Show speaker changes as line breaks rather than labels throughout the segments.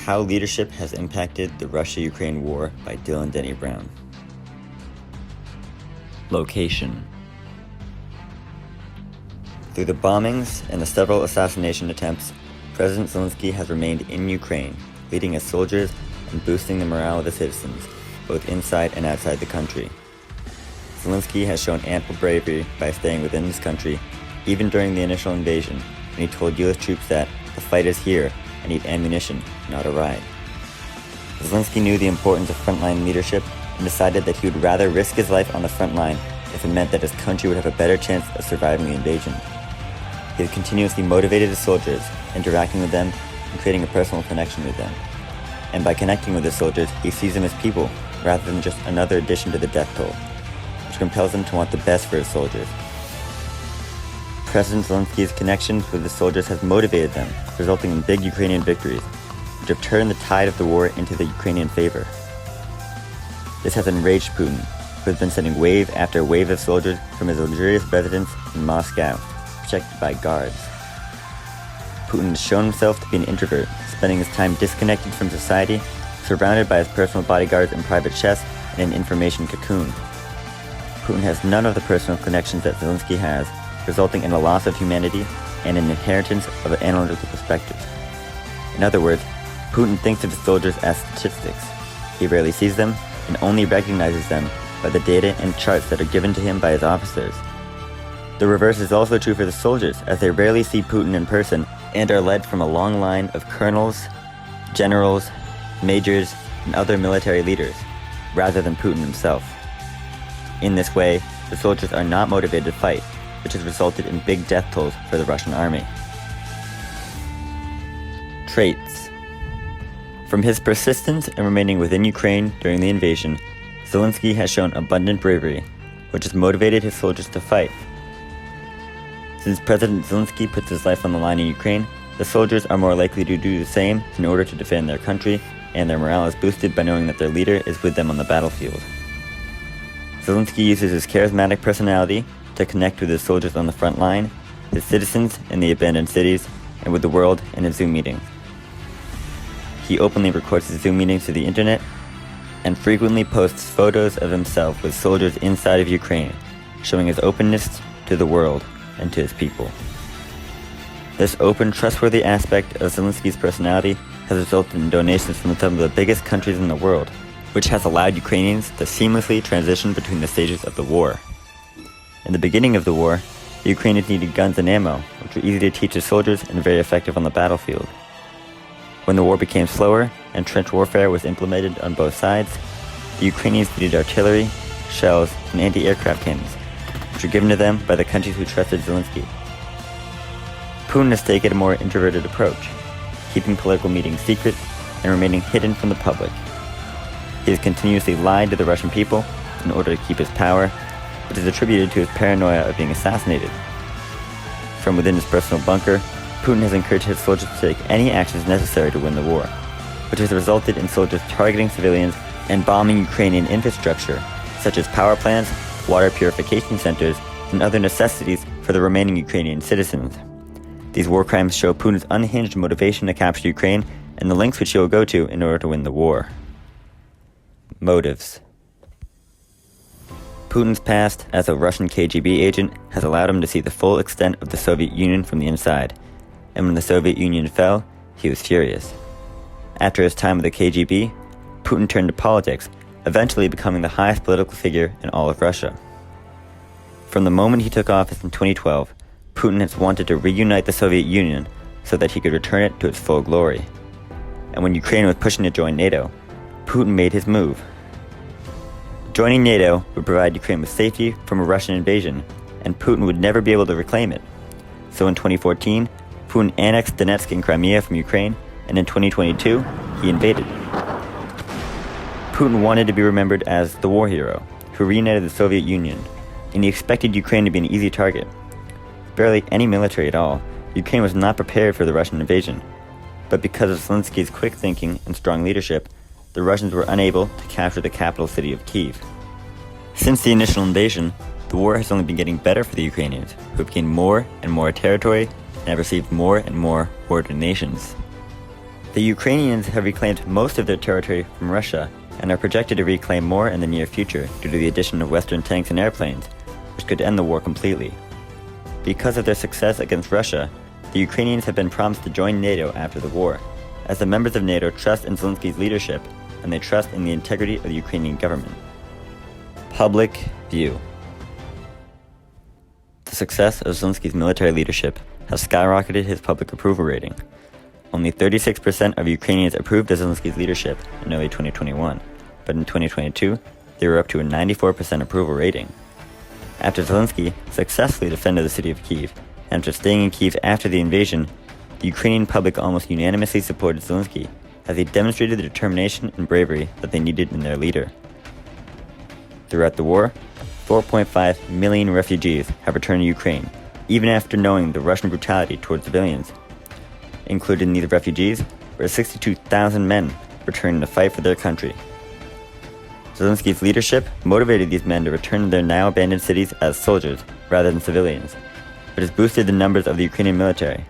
How Leadership Has Impacted the Russia-Ukraine War by Dylan Denny Brown. Location. Through the bombings and the several assassination attempts, President Zelensky has remained in Ukraine, leading his soldiers and boosting the morale of the citizens, both inside and outside the country. Zelensky has shown ample bravery by staying within his country, even during the initial invasion, when he told U.S. troops that the fight is here, I need ammunition, not a ride. Zelensky knew the importance of frontline leadership and decided that he would rather risk his life on the front line if it meant that his country would have a better chance of surviving the invasion. He has continuously motivated his soldiers, interacting with them and creating a personal connection with them. And by connecting with his soldiers, he sees them as people, rather than just another addition to the death toll, which compels him to want the best for his soldiers. President Zelensky's connections with his soldiers has motivated them, resulting in big Ukrainian victories, which have turned the tide of the war into the Ukrainian favor. This has enraged Putin, who has been sending wave after wave of soldiers from his luxurious residence in Moscow, protected by guards. Putin has shown himself to be an introvert, spending his time disconnected from society, surrounded by his personal bodyguards and private chefs in an information cocoon. Putin has none of the personal connections that Zelensky has, resulting in a loss of humanity and an inheritance of an analytical perspective. In other words, Putin thinks of his soldiers as statistics. He rarely sees them and only recognizes them by the data and charts that are given to him by his officers. The reverse is also true for the soldiers, as they rarely see Putin in person and are led from a long line of colonels, generals, majors, and other military leaders, rather than Putin himself. In this way, the soldiers are not motivated to fight, which has resulted in big death tolls for the Russian army. Traits. From his persistence in remaining within Ukraine during the invasion, Zelensky has shown abundant bravery, which has motivated his soldiers to fight. Since President Zelensky puts his life on the line in Ukraine, the soldiers are more likely to do the same in order to defend their country, and their morale is boosted by knowing that their leader is with them on the battlefield. Zelensky uses his charismatic personality to connect with his soldiers on the front line, his citizens in the abandoned cities, and with the world in his Zoom meetings. He openly records his Zoom meetings to the internet and frequently posts photos of himself with soldiers inside of Ukraine, showing his openness to the world and to his people. This open, trustworthy aspect of Zelensky's personality has resulted in donations from some of the biggest countries in the world, which has allowed Ukrainians to seamlessly transition between the stages of the war. In the beginning of the war, the Ukrainians needed guns and ammo, which were easy to teach the soldiers and very effective on the battlefield. When the war became slower and trench warfare was implemented on both sides, the Ukrainians needed artillery, shells, and anti-aircraft cannons, which were given to them by the countries who trusted Zelensky. Putin has taken a more introverted approach, keeping political meetings secret and remaining hidden from the public. He has continuously lied to the Russian people in order to keep his power, which is attributed to his paranoia of being assassinated. From within his personal bunker, Putin has encouraged his soldiers to take any actions necessary to win the war, which has resulted in soldiers targeting civilians and bombing Ukrainian infrastructure, such as power plants, water purification centers, and other necessities for the remaining Ukrainian citizens. These war crimes show Putin's unhinged motivation to capture Ukraine and the lengths which he will go to in order to win the war. Motives. Putin's past as a Russian KGB agent has allowed him to see the full extent of the Soviet Union from the inside, and when the Soviet Union fell, he was furious. After his time with the KGB, Putin turned to politics, eventually becoming the highest political figure in all of Russia. From the moment he took office in 2012, Putin has wanted to reunite the Soviet Union so that he could return it to its full glory. And when Ukraine was pushing to join NATO, Putin made his move. Joining NATO would provide Ukraine with safety from a Russian invasion, and Putin would never be able to reclaim it. So in 2014, Putin annexed Donetsk and Crimea from Ukraine, and in 2022, he invaded. Putin wanted to be remembered as the war hero, who reunited the Soviet Union, and he expected Ukraine to be an easy target. With barely any military at all, Ukraine was not prepared for the Russian invasion. But because of Zelensky's quick thinking and strong leadership, the Russians were unable to capture the capital city of Kyiv. Since the initial invasion, the war has only been getting better for the Ukrainians, who have gained more and more territory and have received more and more war donations. The Ukrainians have reclaimed most of their territory from Russia and are projected to reclaim more in the near future due to the addition of Western tanks and airplanes, which could end the war completely. Because of their success against Russia, the Ukrainians have been promised to join NATO after the war, as the members of NATO trust in Zelensky's leadership and they trust in the integrity of the Ukrainian government. Public view. The success of Zelensky's military leadership has skyrocketed his public approval rating. Only 36% of Ukrainians approved of Zelensky's leadership in early 2021, but in 2022, they were up to a 94% approval rating. After Zelensky successfully defended the city of Kyiv, and after staying in Kyiv after the invasion, the Ukrainian public almost unanimously supported Zelensky, as he demonstrated the determination and bravery that they needed in their leader. Throughout the war, 4.5 million refugees have returned to Ukraine, even after knowing the Russian brutality towards civilians. Included in these refugees were 62,000 men returning to fight for their country. Zelensky's leadership motivated these men to return to their now abandoned cities as soldiers rather than civilians, which has boosted the numbers of the Ukrainian military.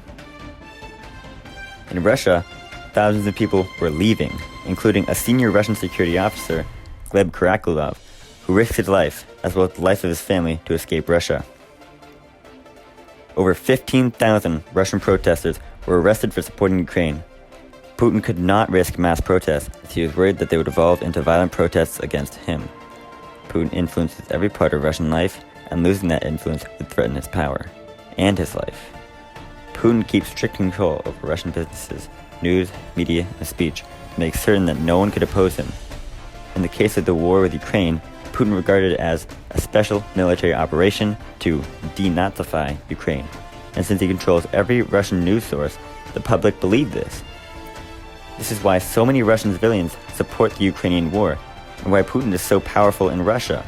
In Russia, thousands of people were leaving, including a senior Russian security officer, Gleb Karakulov, who risked his life, as well as the life of his family, to escape Russia. Over 15,000 Russian protesters were arrested for supporting Ukraine. Putin could not risk mass protests, as he was worried that they would evolve into violent protests against him. Putin influences every part of Russian life, and losing that influence would threaten his power, and his life. Putin keeps strict control over Russian businesses, news, media, and speech to make certain that no one could oppose him. In the case of the war with Ukraine, Putin regarded it as a special military operation to denazify Ukraine. And since he controls every Russian news source, the public believed this. This is why so many Russian civilians support the Ukrainian war, and why Putin is so powerful in Russia.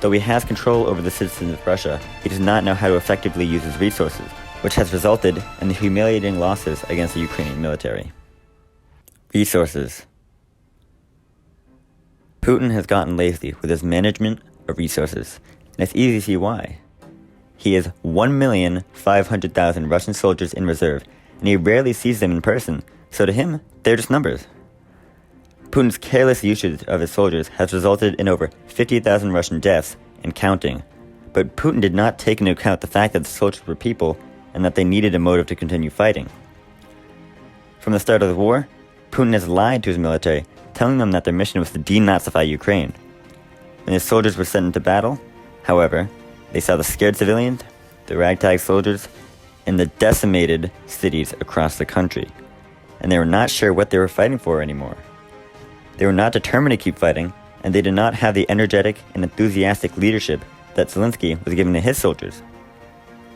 Though he has control over the citizens of Russia, he does not know how to effectively use his resources, which has resulted in the humiliating losses against the Ukrainian military. Resources. Putin has gotten lazy with his management of resources, and it's easy to see why. He has 1,500,000 Russian soldiers in reserve, and he rarely sees them in person, so to him, they're just numbers. Putin's careless usage of his soldiers has resulted in over 50,000 Russian deaths and counting, but Putin did not take into account the fact that the soldiers were people and that they needed a motive to continue fighting. From the start of the war, Putin has lied to his military, telling them that their mission was to denazify Ukraine. When his soldiers were sent into battle, however, they saw the scared civilians, the ragtag soldiers, and the decimated cities across the country, and they were not sure what they were fighting for anymore. They were not determined to keep fighting, and they did not have the energetic and enthusiastic leadership that Zelensky was giving to his soldiers.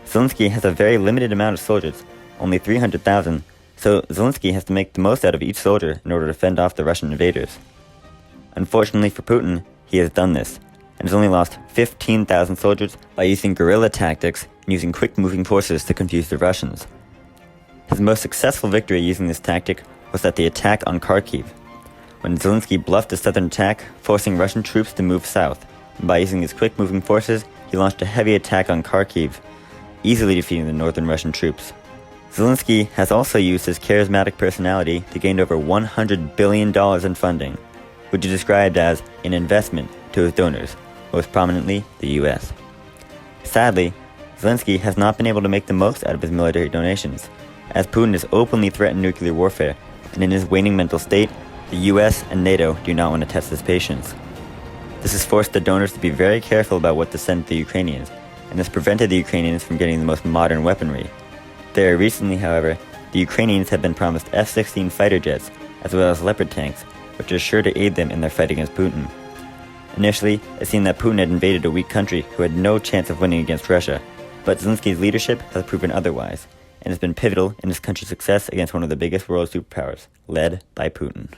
Zelensky has a very limited amount of soldiers, only 300,000, so Zelensky has to make the most out of each soldier in order to fend off the Russian invaders. Unfortunately for Putin, he has done this, and has only lost 15,000 soldiers by using guerrilla tactics and using quick-moving forces to confuse the Russians. His most successful victory using this tactic was at the attack on Kharkiv, when Zelensky bluffed a southern attack, forcing Russian troops to move south, and by using his quick-moving forces, he launched a heavy attack on Kharkiv, easily defeating the northern Russian troops. Zelensky has also used his charismatic personality to gain over $100 billion in funding, which is described as an investment to his donors, most prominently the US. Sadly, Zelensky has not been able to make the most out of his military donations, as Putin has openly threatened nuclear warfare, and in his waning mental state, the US and NATO do not want to test his patience. This has forced the donors to be very careful about what to send to the Ukrainians, and has prevented the Ukrainians from getting the most modern weaponry. Very recently, however, the Ukrainians have been promised F-16 fighter jets, as well as Leopard tanks, which are sure to aid them in their fight against Putin. Initially, it seemed that Putin had invaded a weak country who had no chance of winning against Russia, but Zelensky's leadership has proven otherwise, and has been pivotal in his country's success against one of the biggest world superpowers, led by Putin.